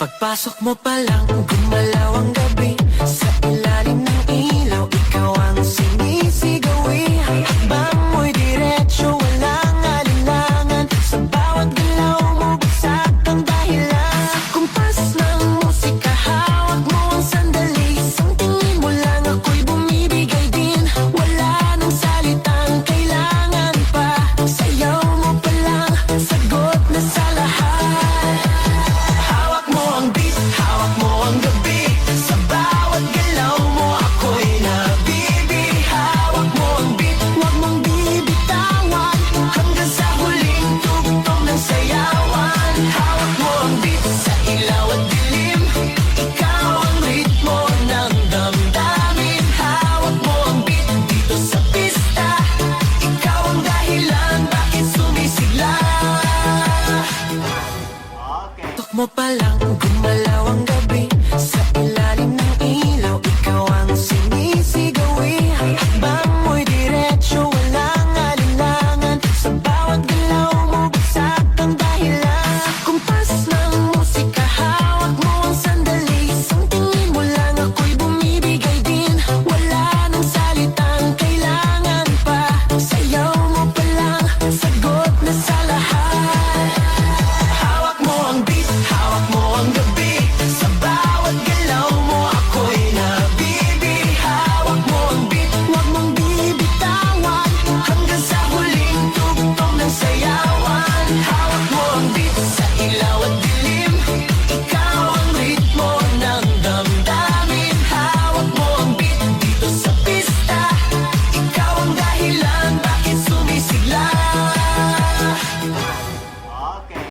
Pagpasok mo pa lang, gumalaw ang gabi. Sa ilalim ng ilaw, ikaw ang sinisigawi. Hakbang mo'y diretsyo, walang alinlangan. Sa bawat galaw mo, bagsak ang dahilan. Kumpas ng musika, hawak mo ang sandali. Isang tingin mo lang, ako'y bumibigay din. Wala nang salitang kailangan pa. Sayaw mo pa lang, sagot na sa lahat. Hawak mo ang beat, hawak mo ang gabi. Sa bawat galaw mo, ako'y nabibi. Hawak mo ang beat, huwag mong bibitawan. Hanggang sa huling tugtog ng sayawan. Hawak mo ang beat, sa ilaw at dilim. Ikaw ang ritmo ng damdamin. Hawak mo ang beat, dito sa pista. Ikaw ang dahilan, bakit sumisigla. Tok mo pa lang, gumalaw ang gabi.